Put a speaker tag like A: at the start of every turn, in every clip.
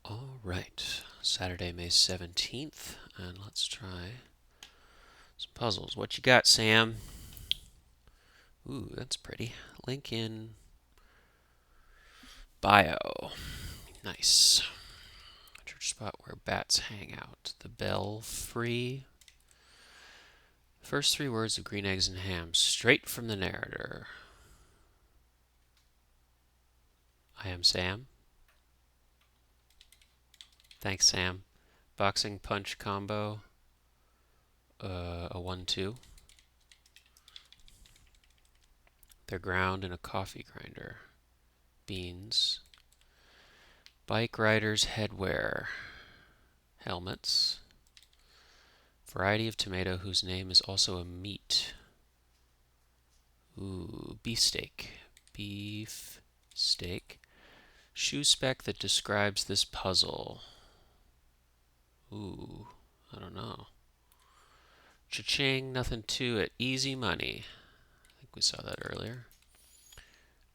A: All right, Saturday, May 17th, and let's try some puzzles. What you got, Sam? Ooh, that's pretty. Link in bio. Nice. Church spot where bats hang out. The Belfry. First three words of Green Eggs and Ham, straight from the narrator. I am Sam. Thanks, Sam. Boxing punch combo. A 1-2. They're ground in a coffee grinder. Beans. Bike riders' headwear. Helmets. Variety of tomato whose name is also a meat. Ooh, beefsteak. Beef steak. Shoe spec that describes this puzzle. Ooh, I don't know. Cha-ching, nothing to it. Easy money. I think we saw that earlier.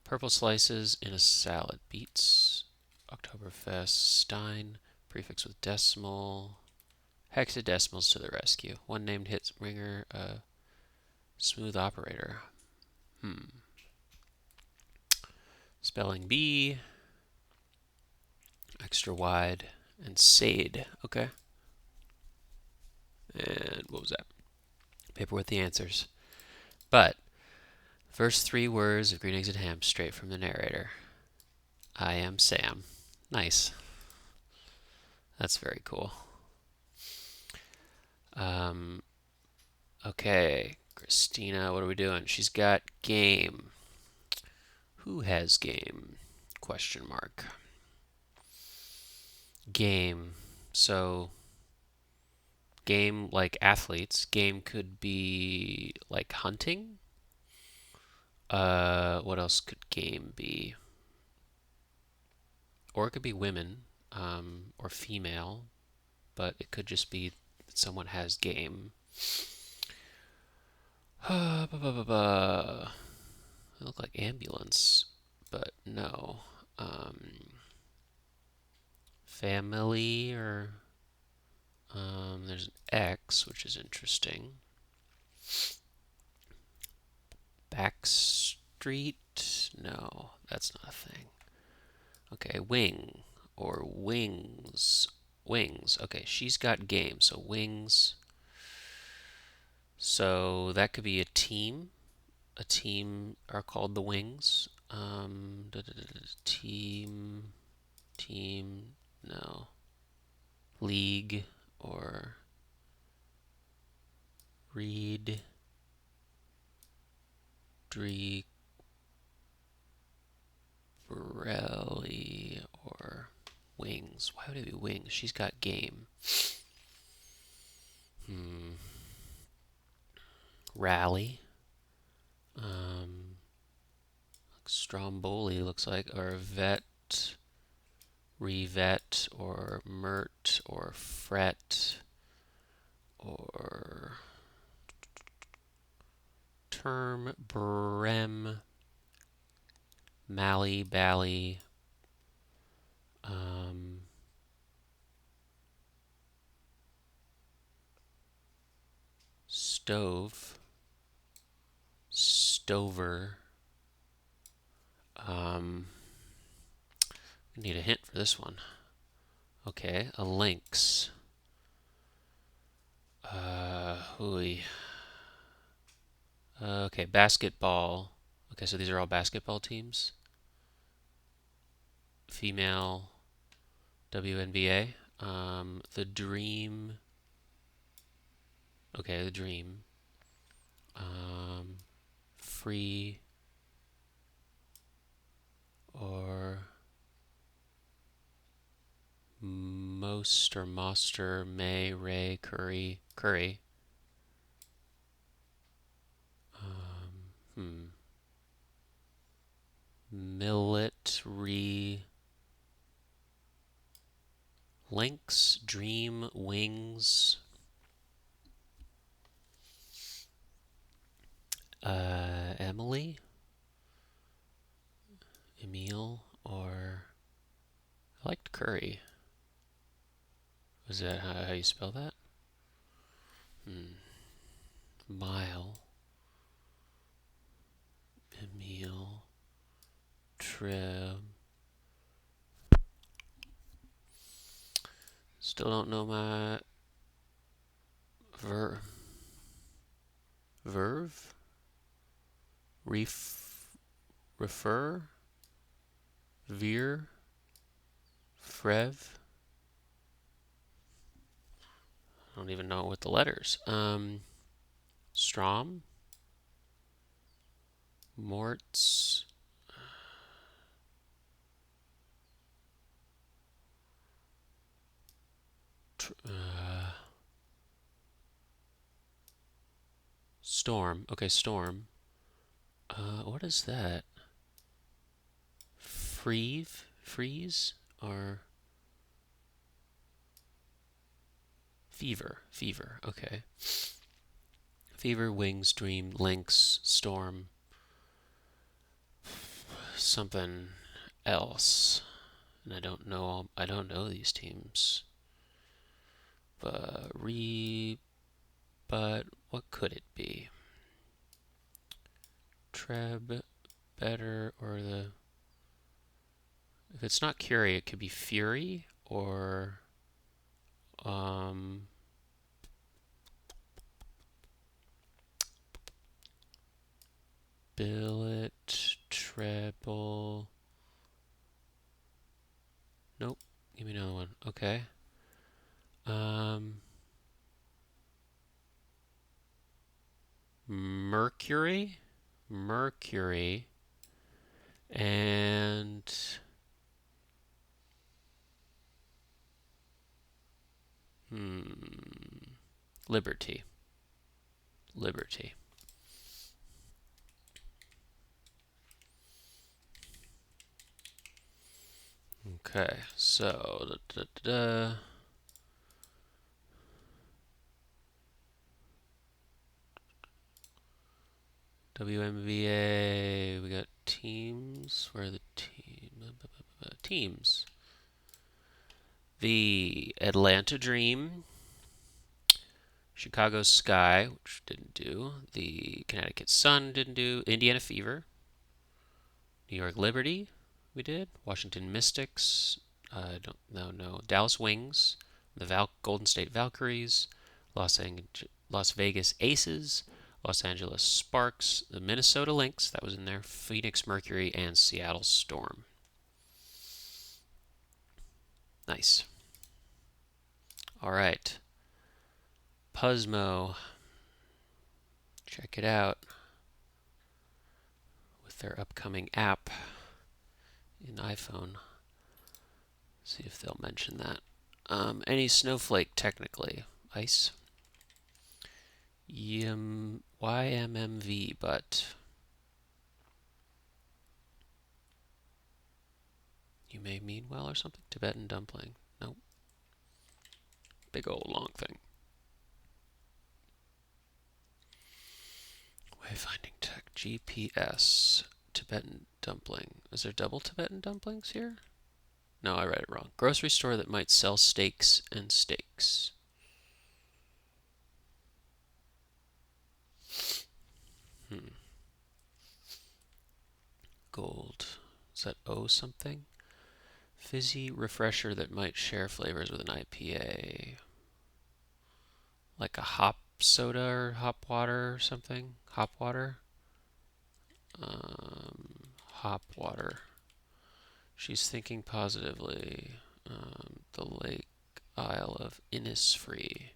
A: Purple slices in a salad. Beets. Oktoberfest. Stein. Prefix with decimal. Hexadecimals to the rescue. One named hit ringer. Smooth operator. Spelling bee. Extra wide. And Sade. Okay. And what was that? Paper with the answers. But first three words of Green Eggs and Ham straight from the narrator. I am Sam. Nice. That's very cool. Okay, Christina, what are we doing? She's got game. Who has game? Question mark. Game. So, game like athletes. Game could be like hunting. What else could game be? Or it could be women, or female, but it could just be that someone has game. They look like ambulance, but no. Family or there's an X, which is interesting. Backstreet? No, that's not a thing. Okay, wing or wings. Wings. Okay, she's got game, so wings. So that could be a team. A team are called the Wings. Team, no. League or read, Dree, Borelli, or Wings. Why would it be Wings? She's got game. Rally. Stromboli looks like, or vet, revet, or mert, or fret, or term, brem, mally, bally, stove, stover. Need a hint for this one. Okay, a lynx. Hooey. Okay, basketball. Okay, so these are all basketball teams. Female WNBA. The Dream. Okay, the Dream. Free or most or Moster, May, Ray, Curry. Military, Lynx, Dream, Wings, Emily, Emile, or I liked Curry. Was that how you spell that? Mile, Emil, Treb. Still don't know my verve, refer, veer, frev. I don't even know what the letters. Strom, Morts, Storm. Okay, Storm. What is that? Freeze, or Fever. Okay. Fever, Wings, Dream, Lynx, Storm, something else. And I don't know these teams. But what could it be? Treb, better, or the... If it's not Curie, it could be Fury, or... Billet, treble... Nope. Give me another one. Okay. Mercury, and Liberty. Okay, so WNBA. We got teams. Where are the teams? The Atlanta Dream, Chicago Sky, which didn't do. The Connecticut Sun didn't do. Indiana Fever, New York Liberty, we did. Washington Mystics, I don't know. No. Dallas Wings, the Golden State Valkyries, Las Vegas Aces, Los Angeles Sparks, the Minnesota Lynx, that was in there, Phoenix Mercury, and Seattle Storm. Nice. All right. Puzzmo. Check it out with their upcoming app in iPhone. See if they'll mention that. Any technically. Ice. YMMV, but you may mean well or something. Tibetan dumpling. Nope. Big old long thing. Wayfinding tech. GPS. Tibetan dumpling. Is there double Tibetan dumplings here? No, I read it wrong. Grocery store that might sell steaks and steaks. Gold. Is that O something? Fizzy refresher that might share flavors with an IPA. Like a hop soda or hop water or something? Hop water? Hop water. She's thinking positively. The Lake Isle of Innisfree.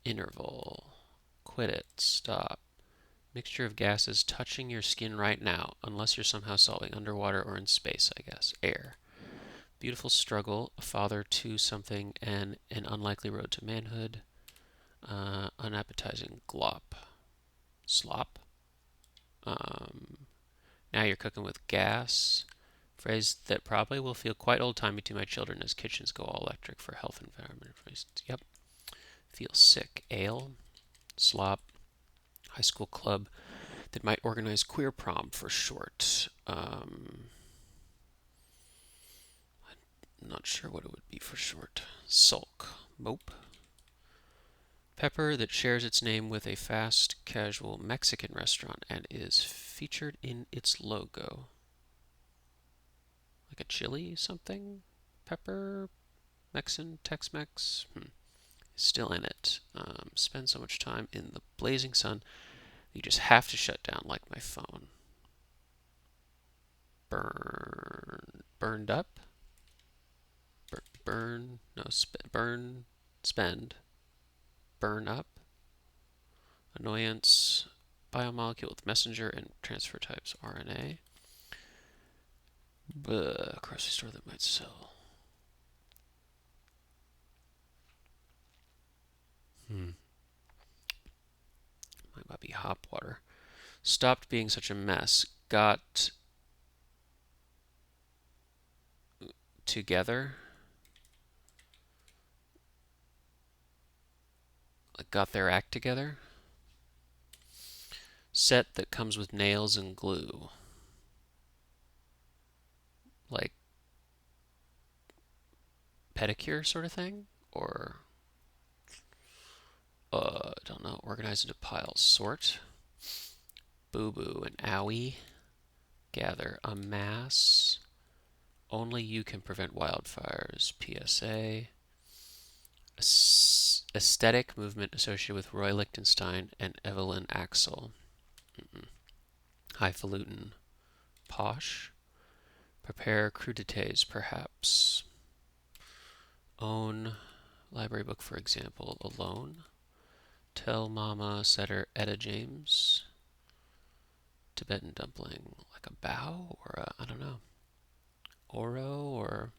A: Interval. Quit it. Stop. Mixture of gases touching your skin right now, unless you're somehow solving underwater or in space, I guess. Air. Beautiful struggle, a father to something, and an unlikely road to manhood. Unappetizing glop. Slop. Now you're cooking with gas. Phrase that probably will feel quite old-timey to my children as kitchens go all electric for health and environment reasons. Yep. Feel sick. Ale. Slop. High school club that might organize queer prom for short. I'm not sure what it would be for short. Sulk. Mope. Pepper that shares its name with a fast casual Mexican restaurant and is featured in its logo. Like a chili something? Pepper? Mexican? Tex-Mex? Still in it. Spend so much time in the blazing sun, you just have to shut down like my phone. Burned up? Spend. Burn up. Annoyance. Biomolecule with messenger and transfer types RNA. Grocery store that might sell. Might be hop water. Stopped being such a mess. Got together. Like got their act together. Set that comes with nails and glue. Like pedicure sort of thing? Or, I don't know, organize into piles. Sort. Boo-boo and owie. Gather. Amass. Only you can prevent wildfires. PSA. Aesthetic movement associated with Roy Lichtenstein and Evelyn Axel. Highfalutin. Posh. Prepare crudités, perhaps. Own. Library book, for example. Alone. Tell Mama, setter Etta James. Tibetan dumpling. Like a bow or a, I don't know. Oro or...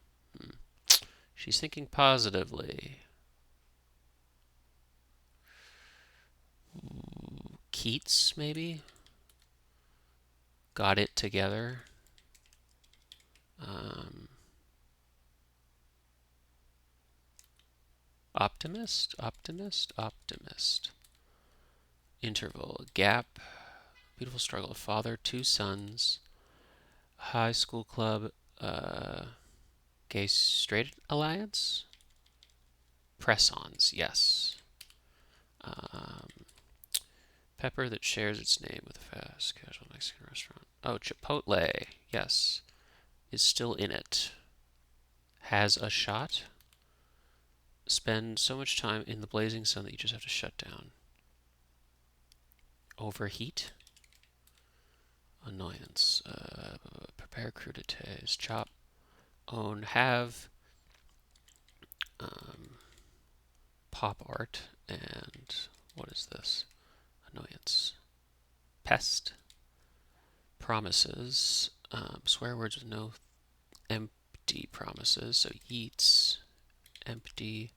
A: She's thinking positively. Keats, maybe? Got it together. Optimist. Interval. Gap. Beautiful struggle. Father, 2 sons. High school club. Gay straight alliance. Press-ons. Yes. Pepper that shares its name with a fast casual Mexican restaurant. Oh, Chipotle. Yes. Is still in it. Has a shot. Spend so much time in the blazing sun that you just have to shut down. Overheat. Annoyance. Prepare crudités. Chop. Own. Have. Pop art. And what is this? Annoyance. Pest. Promises. Swear words with no empty promises. So yeets. Empty.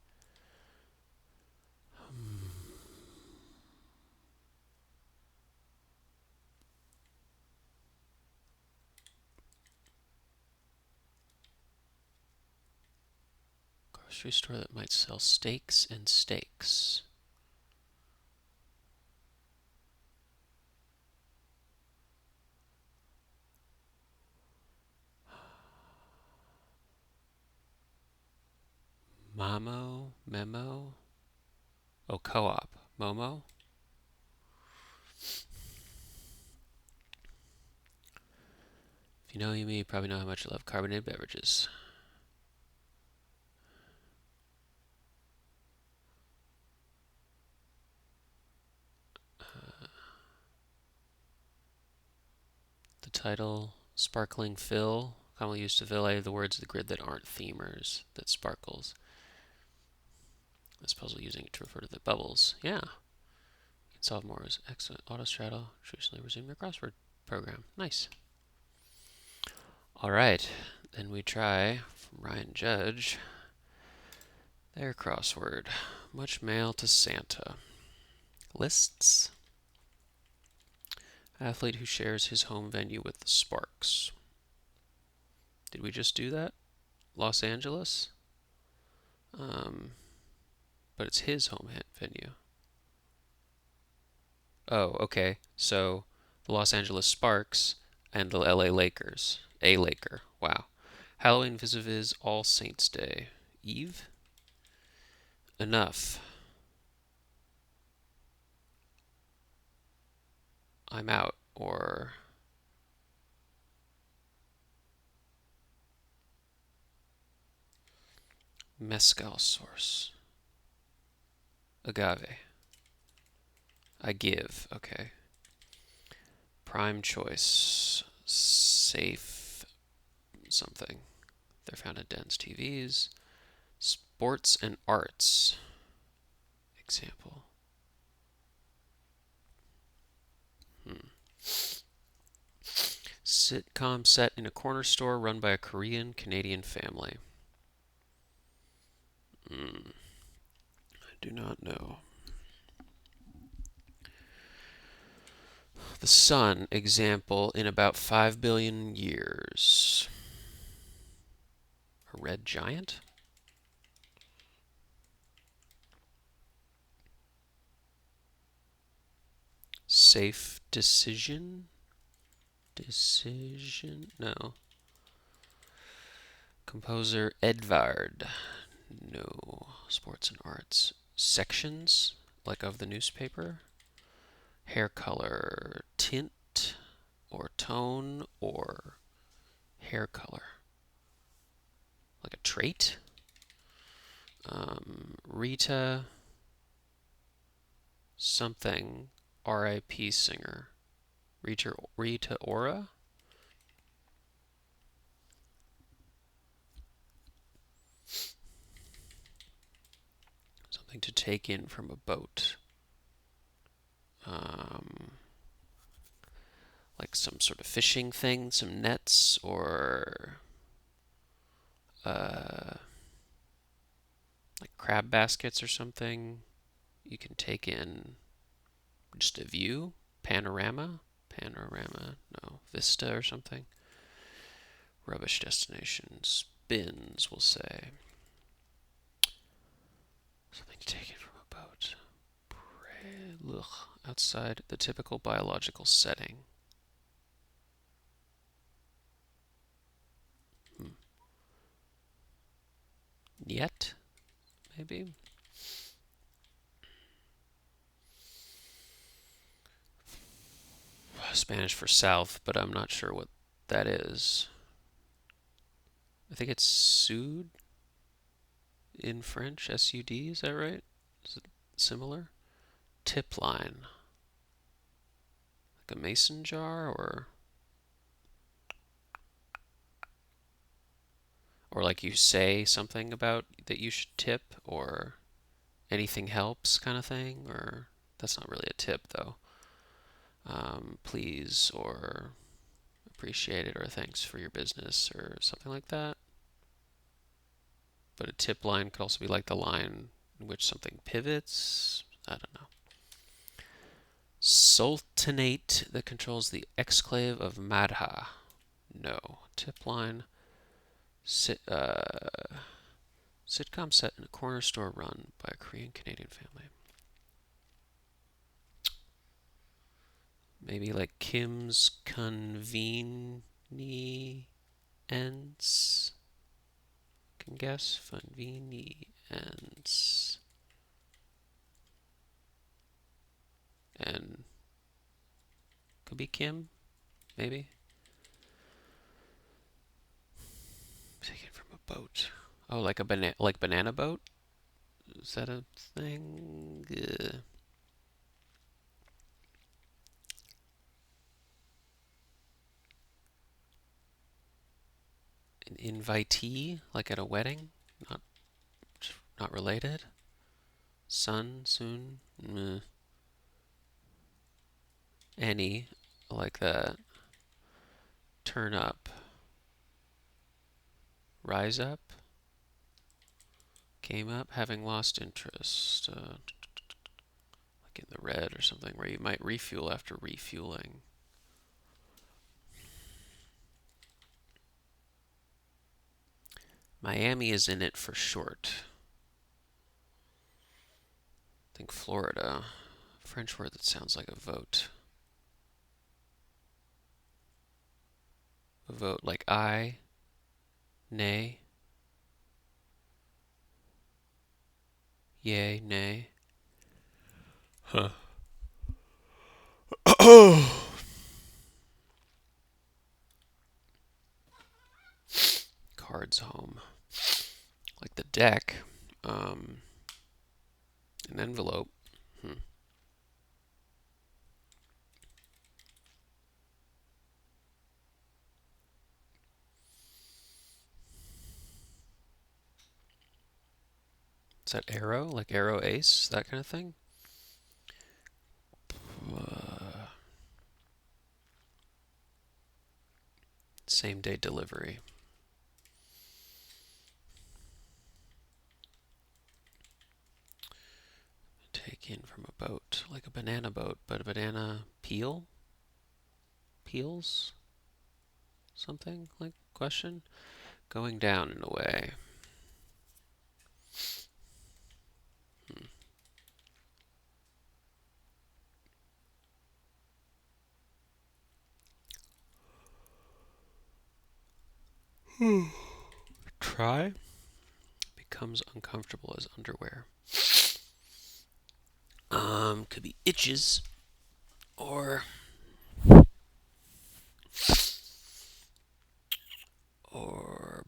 A: Grocery store that might sell steaks and steaks. Memo. Oh, co-op. Momo. If you know me, you probably know how much I love carbonated beverages. The title, Sparkling Fill. Commonly used to fill the words of the grid that aren't themers, that sparkles. This puzzle using it to refer to the bubbles. Yeah. You can solve more. Excellent. Autostraddle. Traditionally resume your crossword program. Nice. All right. Then we try, from Ryan Judge, their crossword. Much mail to Santa. Lists. Athlete who shares his home venue with the Sparks. Did we just do that? Los Angeles? But it's his home venue. Oh, okay. So the Los Angeles Sparks and the LA Lakers. A Laker. Wow. Halloween vis-a-vis All Saints Day. Eve. Enough. I'm out. Or mezcal source. Agave. I give. Okay. Prime choice. Safe something. They're found in dense TVs. Sports and arts. Example. Sitcom set in a corner store run by a Korean-Canadian family. I do not know. The sun, example, in about 5 billion years. A red giant? Safe decision? Decision? No. Composer Edvard. No. Sports and arts. Sections, like of the newspaper. Hair color. Tint or tone or hair color. Like a trait. Rita something. R.I.P. singer. Rita Ora? Something to take in from a boat. Like some sort of fishing thing, some nets, or like crab baskets or something. You can take in just a view, panorama, no, vista or something. Rubbish destinations, bins, we'll say. Something to take in from a boat. Outside the typical biological setting. Yet, maybe? Spanish for south, but I'm not sure what that is. I think it's sud in French, S-U-D, is that right? Is it similar? Tip line. Like a mason jar or like you say something about that you should tip or anything helps kind of thing, or that's not really a tip though. Please or appreciate it or thanks for your business or something like that. But a tip line could also be like the line in which something pivots. I don't know. Sultanate that controls the exclave of Madha. No. Tip line. Sitcom set in a corner store run by a Korean-Canadian family. Maybe like Kim's Convenience. Can guess. Convenience. And could be Kim, maybe. Taken from a boat. Oh, like a banana boat? Is that a thing? An invitee, like at a wedding? Not not related. Sun, soon. Any, like that. Turn up. Rise up. Came up, having lost interest. Like in the red or something, where you might refuel after refueling. Miami is in it for short. I think Florida. French word that sounds like a vote. A vote like aye, nay. Yay, nay. Huh. Cards home. Like the deck. An envelope. Is that arrow? Like arrow ace? That kind of thing? Same day delivery. Take in from a boat. Like a banana boat, but a banana peel? Peels? Something? Like question? Going down in a way. Try becomes uncomfortable as underwear. Could be itches or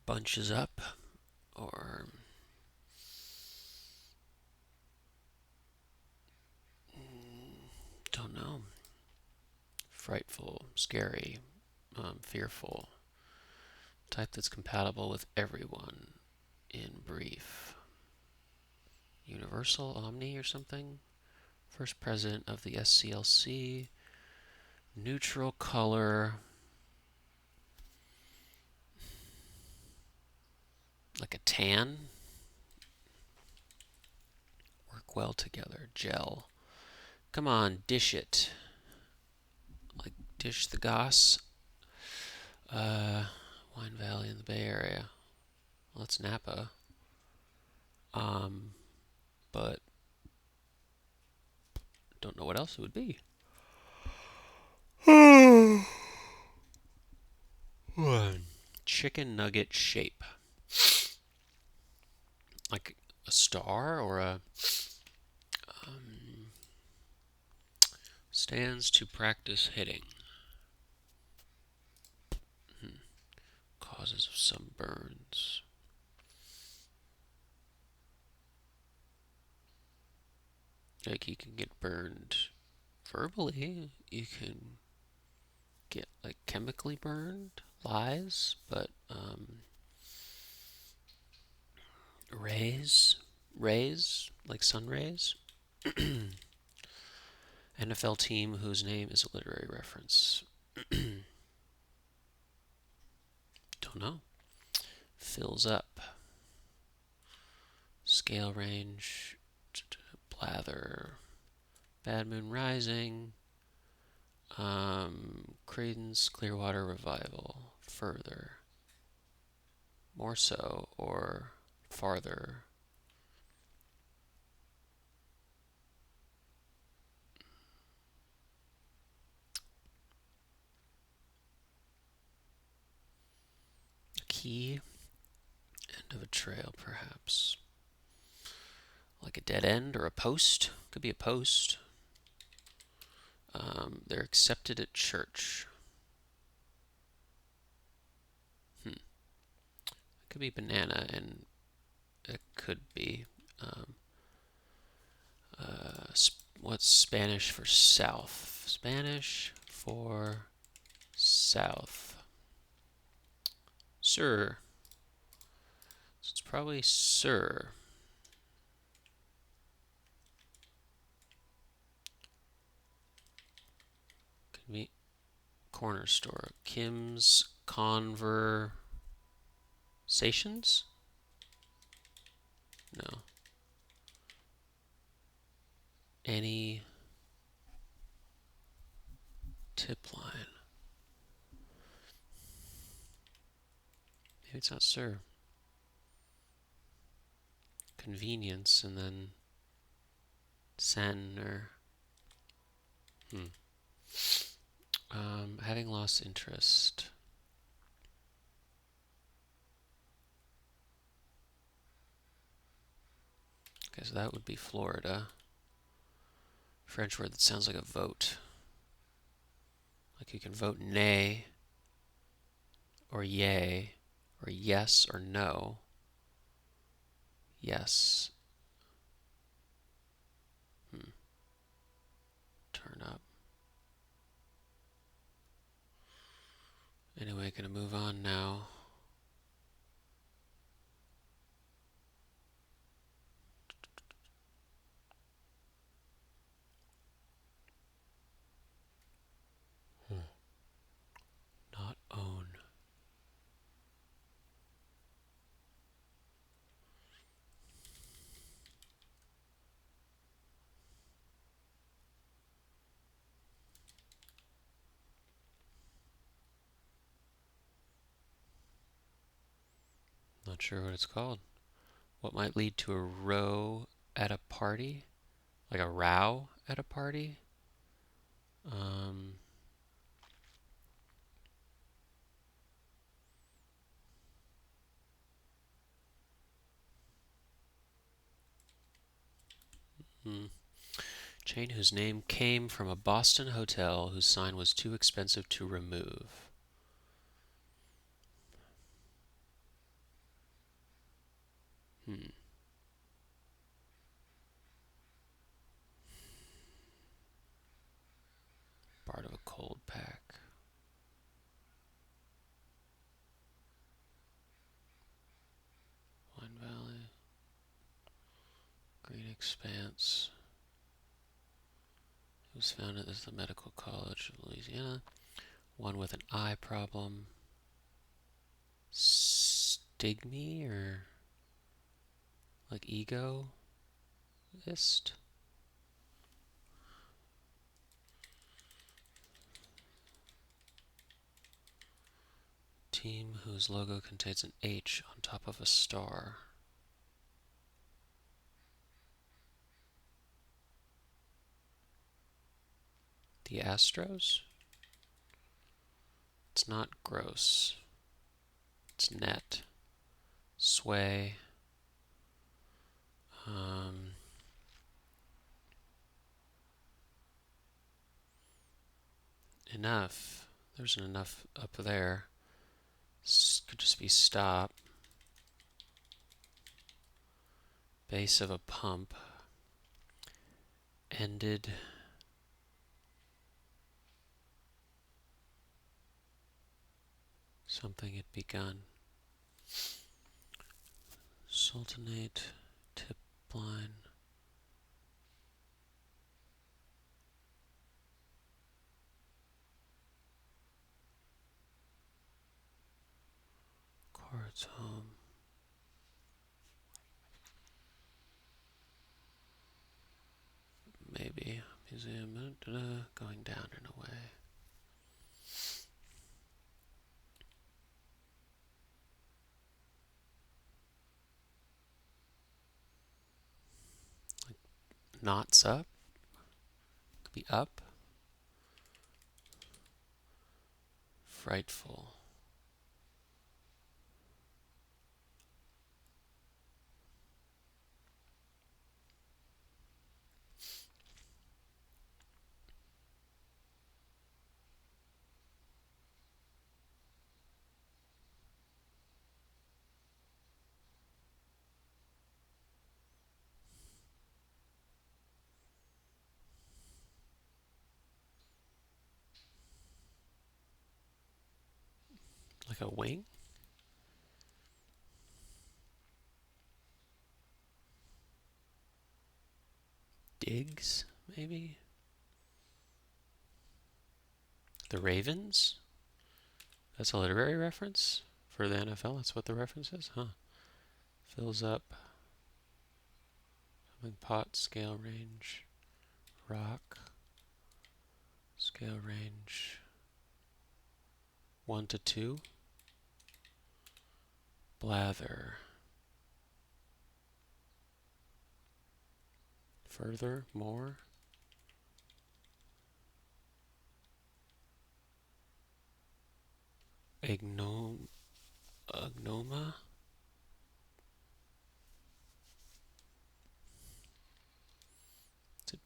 A: bunches up or don't know. Frightful, scary, fearful. Type that's compatible with everyone. In brief. Universal Omni or something? First president of the SCLC. Neutral color. Like a tan. Work well together. Gel. Come on, dish it. Like dish the goss. Wine Valley in the Bay Area. Well, that's Napa. But don't know what else it would be. Chicken nugget shape. Like a star or a stands to practice hitting. Causes of some burns. Like you can get burned verbally. You can get like chemically burned, lies, but rays, like sun rays. NFL team whose name is a literary reference. Don't know. Fills up. Scale range. Blather. Bad Moon Rising. Creedence Clearwater Revival. Further. More so or farther. A key. End of a trail, perhaps. Like a dead end or a post. Could be a post. They're accepted at church. It could be banana, and it could be what's Spanish for south? Spanish for south. Sir. So it's probably sir. Could be corner store. Kim's Conversations? No. Any tip line. Maybe it's not sir. Convenience and then sen or having lost interest. Okay, so that would be Florida. French word that sounds like a vote. Like you can vote nay, or yay, or yes, or no. Yes. Turn up. Anyway, gonna move on now. Not own. Not sure what it's called. What might lead to a row at a party? Like a row at a party? Um, hmm. Chain whose name came from a Boston hotel whose sign was too expensive to remove. Hmm. Part of a cold pack. Wine Valley. Green Expanse. It was founded as the Medical College of Louisiana. One with an eye problem. Stigmy or like egoist? Team whose logo contains an H on top of a star. The Astros? It's not gross. It's net. Sway. Enough. There's an enough up there. Could just be stop. Base of a pump. Ended. Something had begun. Sultanate. Tip line. Quartz home. Maybe. Museum. Going down in a way. Knots up. Could be up. Frightful. Like a wing? Diggs, maybe? The Ravens? That's a literary reference for the NFL? That's what the reference is? Huh. Fills up. Pot, scale range. Rock. Scale range. 1 to 2. Blather. Further, more. Agnoma.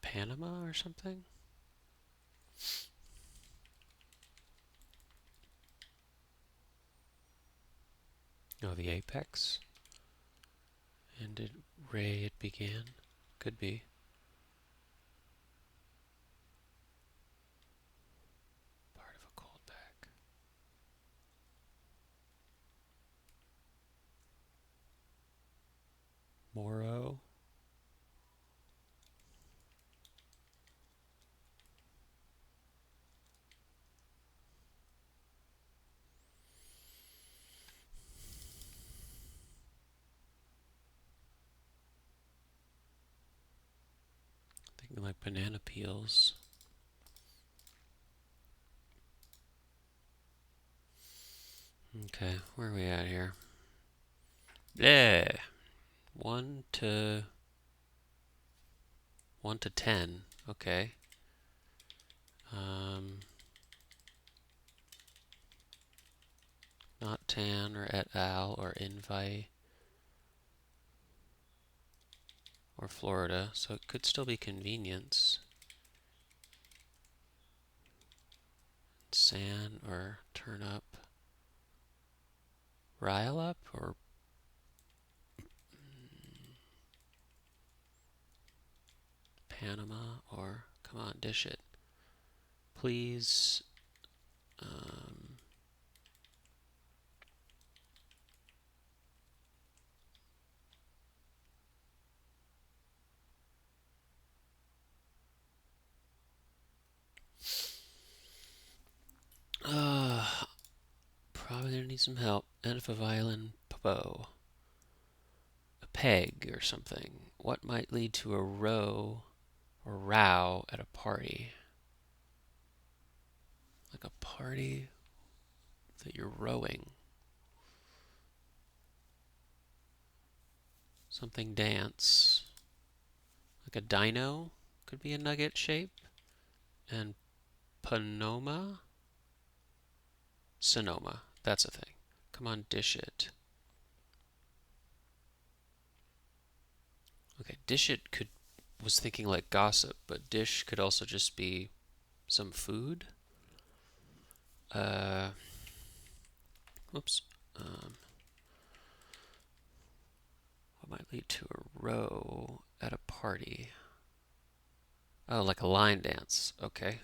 A: Panama or something? Oh, the apex? And did ray it began? Could be. Part of a cold pack. Moro? Thinking like banana peels. Okay, where are we at here? Yeah, 1 to 10. Okay. Um, Not tan or et al. Or invite or Florida, so it could still be convenience. San or turn up. Rile up or Panama or come on, dish it. Please. Um, Probably gonna need some help. And if a violin bow. A peg or something. What might lead to a row or row at a party? Like a party that you're rowing. Something dance. Like a dino could be a nugget shape. And Panoma? Sonoma. That's a thing. Come on, dish it. Okay, dish it was thinking like gossip, but dish could also just be some food. Whoops. What might lead to a row at a party? Oh, like a line dance. Okay.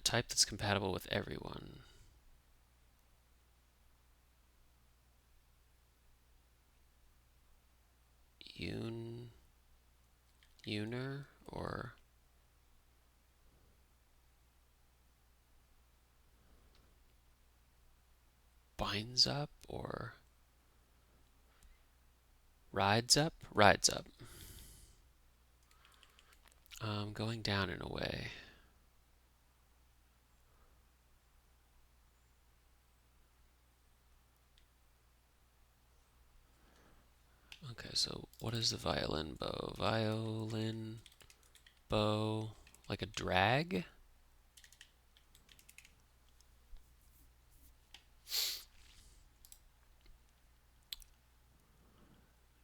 A: Type that's compatible with everyone. Uner or binds up or rides up? Rides up. Going down in a way. Okay, so what is the violin bow? Violin bow, like a drag?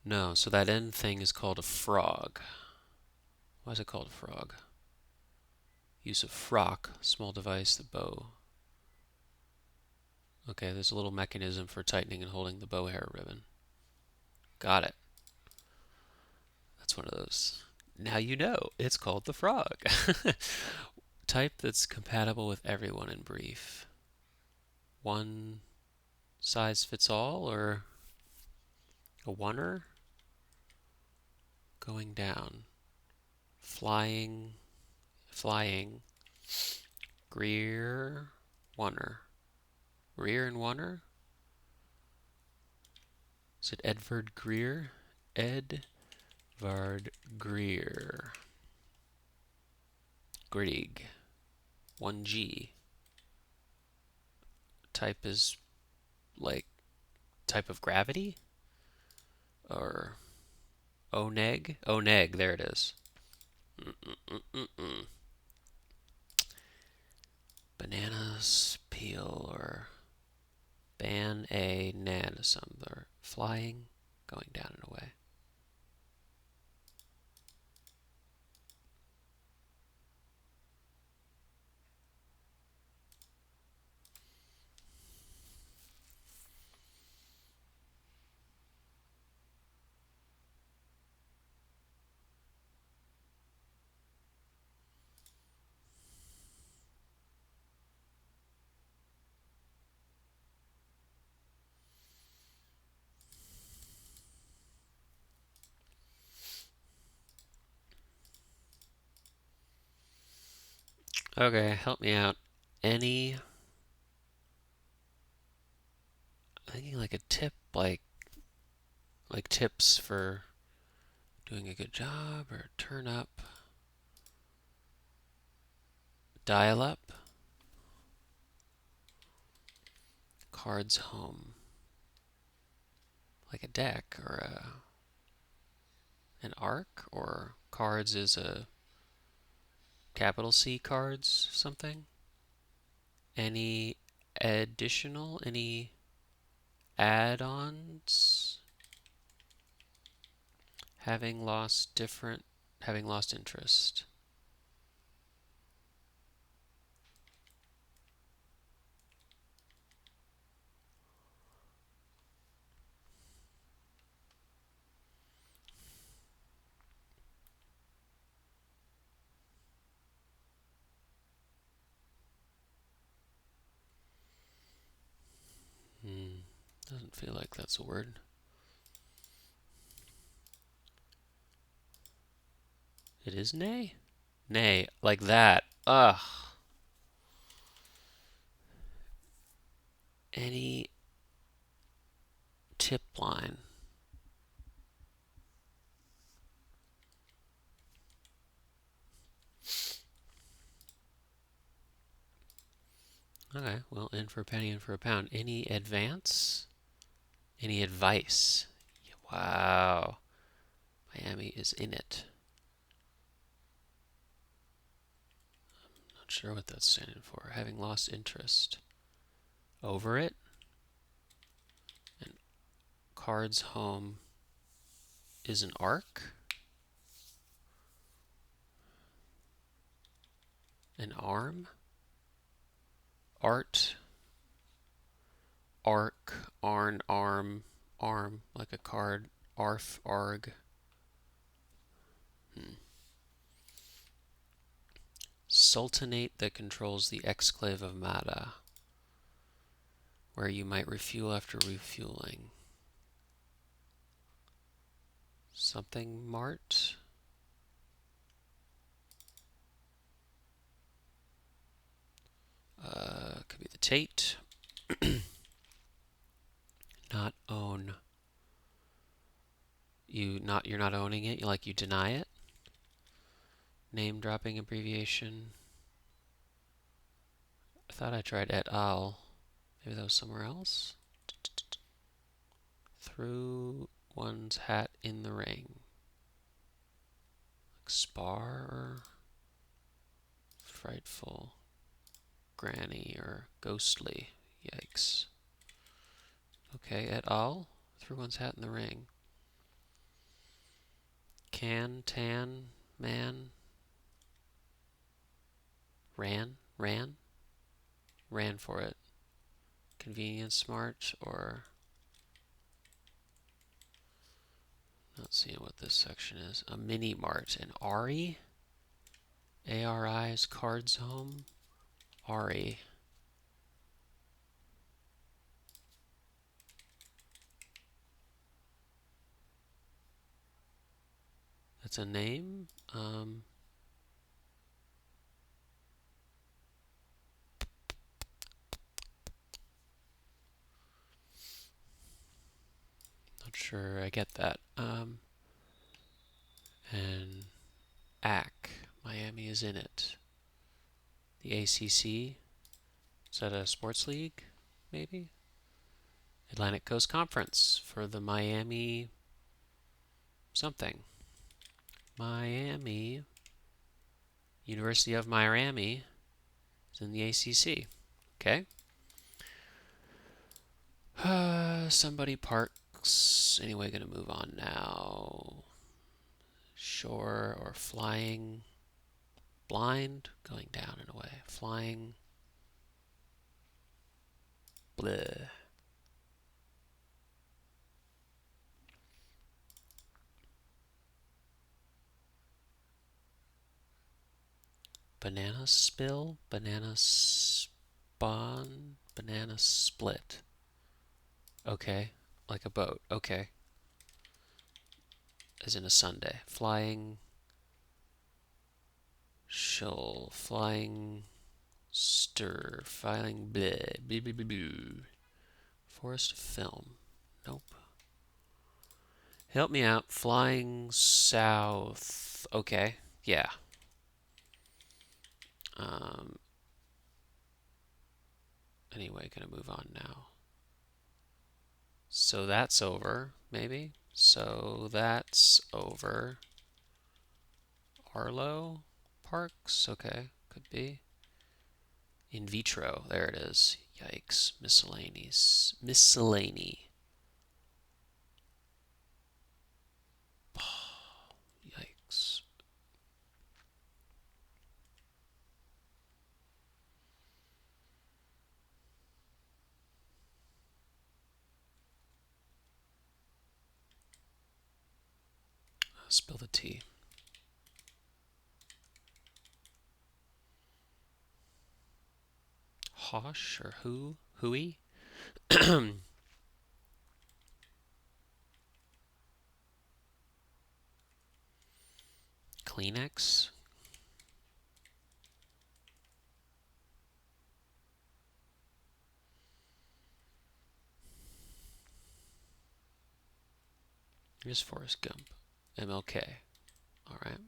A: No, so that end thing is called a frog. Why is it called a frog? Use of frock, small device, the bow. Okay, there's a little mechanism for tightening and holding the bow hair ribbon. Got it. That's one of those. Now you know. It's called the frog. Type that's compatible with everyone in brief. One size fits all or a oneer? Going down. Flying. Greer. Oneer. Rear and oneer? Is it Edvard Grieg? Edvard Grieg. Grieg. 1G. Type is like type of gravity? Or oneg? Oneg, there it is. Bananas, peel, or ban a nan some. Or flying, going down and away. Okay, help me out. Any, I'm thinking like a tip, like tips for doing a good job or turn up, dial up, cards home, like a deck or an arc, or cards is a capital C cards something. Any any add-ons? Having lost interest. Doesn't feel like that's a word. It is nay? Nay, like that. Ugh. Any tip line? Okay, well, in for a penny, in for a pound. Any advance? Any advice? Wow. Miami is in it. Not sure what that's standing for. Having lost interest. Over it? And cards home is an arc? An arm? Art? Arc, arn, arm, like a card. Arf, arg. Sultanate that controls the exclave of Mada, where you might refuel after refueling. Something mart? Could be the Tate. Not own. You're not owning it, you deny it. Name dropping abbreviation. I thought I tried et al. Maybe that was somewhere else. Threw one's hat in the ring. Like spar or frightful. Granny or ghostly. Yikes. Okay, et al. Threw one's hat in the ring. Can, tan, man. Ran for it. Convenience smart or not seeing what this section is. A mini mart. An Ari. ARI's cards home. Ari. That's a name. Not sure I get that. And AC. Miami is in it. The ACC. Is that a sports league? Maybe? Atlantic Coast Conference for the Miami something. Miami. University of Miami is in the ACC. Okay. Somebody parks. Anyway, gonna move on now. Shore or flying. Blind. Going down and away. Flying. Bleh. Banana spill. Banana spawn. Banana split. Okay. Like a boat. Okay. As in a Sunday. Flying Shell. Flying. Stir. Filing. Bleh. Bleh, bleh, bleh, bleh. Forest film. Nope. Help me out. Flying south. Okay. Yeah. Anyway, gonna move on now. So that's over, maybe. So that's over. Arlo Parks? Okay, could be. In vitro. There it is. Yikes. Miscellaneous. Miscellany. Yikes. Spill the tea. Hosh or who? Hooey? Kleenex? Here's Forrest Gump. MLK. All right.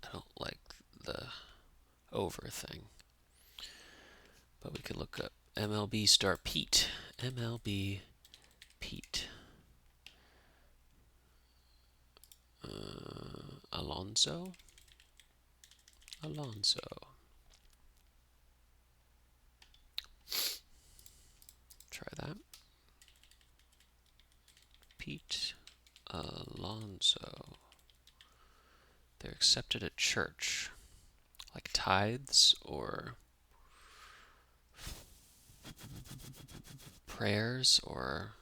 A: I don't like the over thing. But we could look up MLB star Pete. MLB Pete. Alonso? Alonso. Try that. Pete Alonso. They're accepted at church. Like tithes or prayers or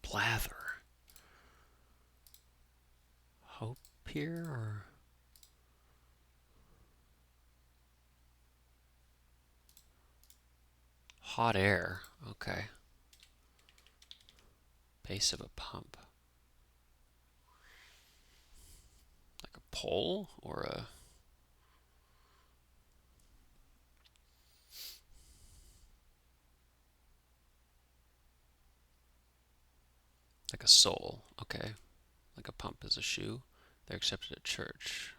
A: blather. Hope here or hot air. Okay. Base of a pump. Like a pole or a like a sole. Okay. Like a pump is a shoe. They're accepted at church.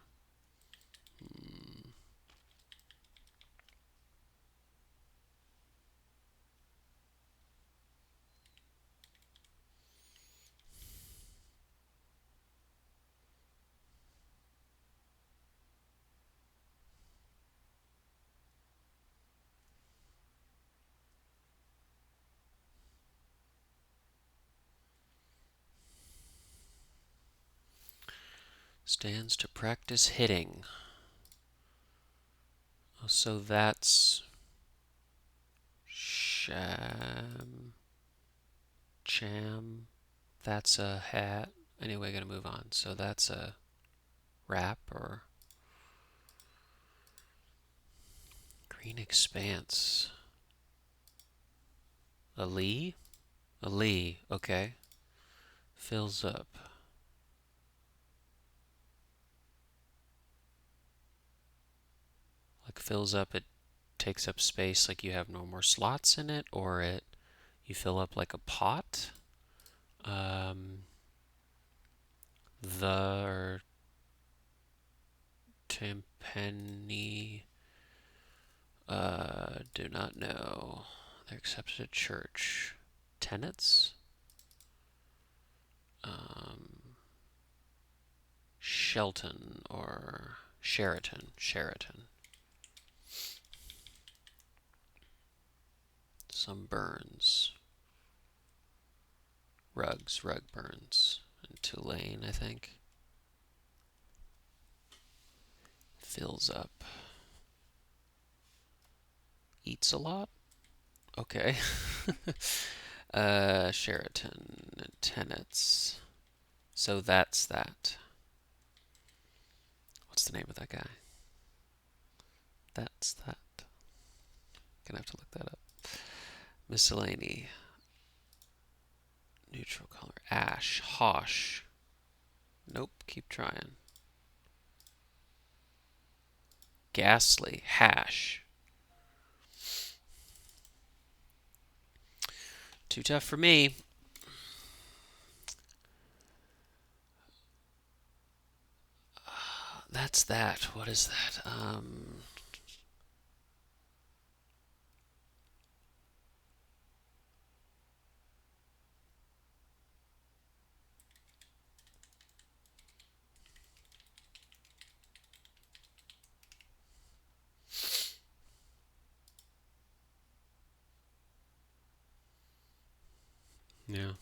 A: Stands to practice hitting. Oh, so that's cham. That's a hat. Anyway, gonna move on. So that's a wrap or green expanse. A lee? A lee, okay. Fills up. Like fills up, it takes up space like you have no more slots in it, or you fill up like a pot. The or Timpani. Do not know. They're accepted at church. Tenets? Um, Shelton or Sheraton. Sheraton. Some Burns. Rugs. Rug Burns. And Tulane, I think. Fills up. Eats a lot? Okay. Sheraton. Tenets. So that's that. What's the name of that guy? That's that. Gonna have to look that up. Miscellany. Neutral color. Ash. Hosh. Nope. Keep trying. Ghastly. Hash. Too tough for me. That's that. What is that? Yeah.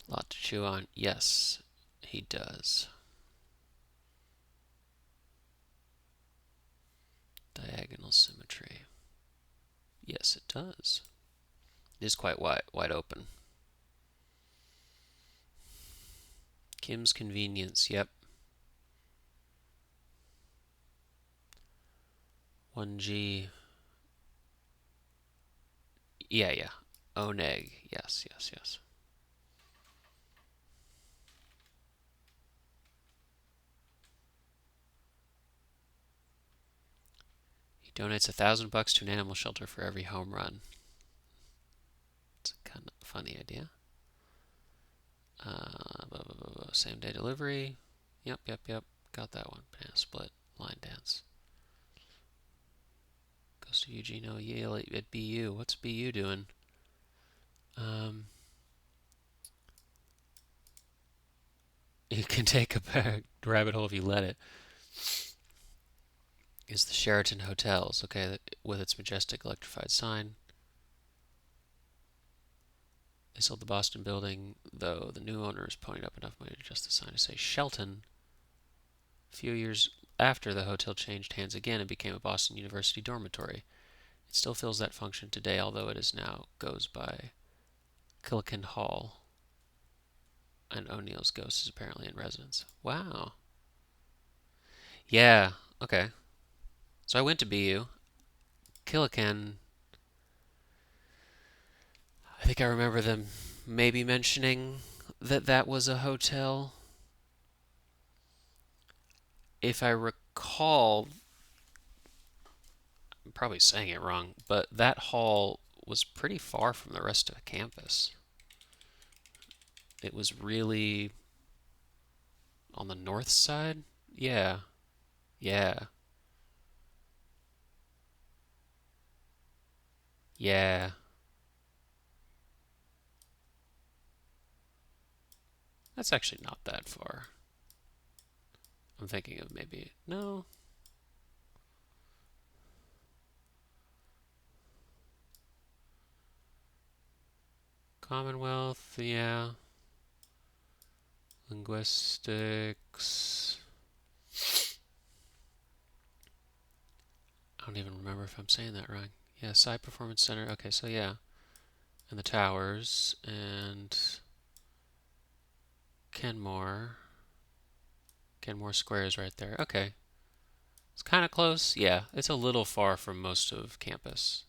A: Lot to chew on. Yes, he does. Diagonal symmetry. Yes, it does. It is quite wide open. Kim's Convenience. Yep. 1G. Yeah. Oneg. Yes. He donates $1,000 to an animal shelter for every home run. It's a kind of funny idea. Same day delivery. Yep. Got that one. Banana split. Line dance. Goes to Eugene Yale at BU. What's BU doing? You can take a rabbit hole if you let it. Is the Sheraton Hotels, okay, with its majestic electrified sign. They sold the Boston building, though the new owners ponied up enough money to adjust the sign to say Shelton. A few years after, the hotel changed hands again and became a Boston University dormitory. It still fills that function today, although it is now goes by Killican Hall. And O'Neill's ghost is apparently in residence. Wow. Yeah, okay. So I went to BU. Killican, I think I remember them maybe mentioning that was a hotel. If I recall, I'm probably saying it wrong, but that hall was pretty far from the rest of the campus. It was really on the north side. Yeah, yeah, yeah. That's actually not that far. I'm thinking of maybe, no. Commonwealth, yeah. Linguistics. I don't even remember if I'm saying that right. Yeah, Sci Performance Center. Okay, so yeah. And the towers and Kenmore. Kenmore Square is right there. Okay. It's kind of close. Yeah, it's a little far from most of campus.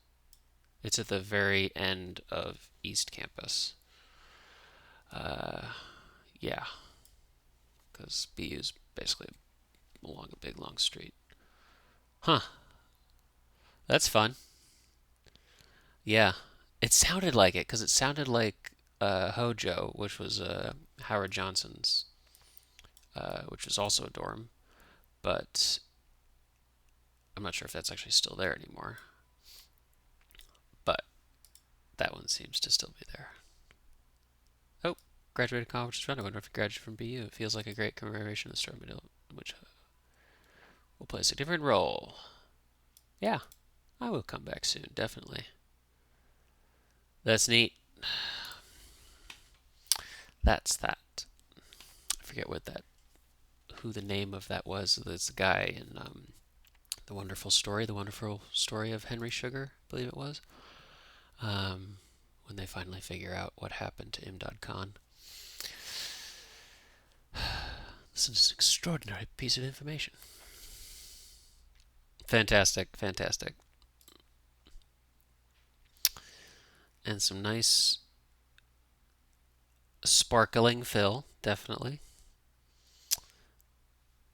A: It's at the very end of East Campus. Uh, yeah, because BU is basically along a big long street. Huh, that's fun. Yeah, it sounded like it because it sounded like Hojo, which was Howard Johnson's, which was also a dorm, but I'm not sure if that's actually still there anymore. But that one seems to still be there. Oh, graduated college is fun. I wonder if you graduated from BU. It feels like a great commemoration of the story, which will play a significant role. Yeah, I will come back soon, definitely. That's neat. That's that. I forget who the name of that was. There's a guy in the Wonderful Story of Henry Sugar, I believe it was. Um, when they finally figure out what happened to Imdad Khan. This is an extraordinary piece of information. Fantastic, fantastic. And some nice sparkling fill, definitely.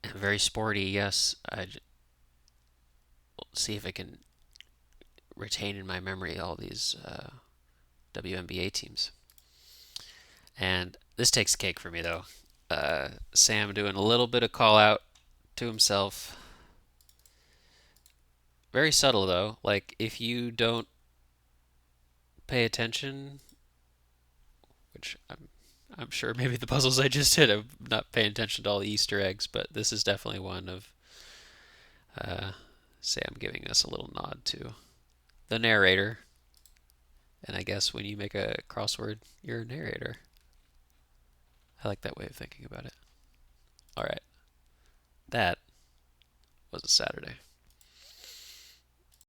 A: And very sporty, yes. Will see if I can retain in my memory all these WNBA teams. And this takes cake for me, though. Sam doing a little bit of call out to himself. Very subtle, though. Like, if you don't pay attention, which I'm sure maybe the puzzles I just did, I'm not paying attention to all the Easter eggs, but this is definitely one of uh, Sam giving us a little nod to the narrator. And I guess when you make a crossword, you're a narrator. I like that way of thinking about it. All right, that was a Saturday.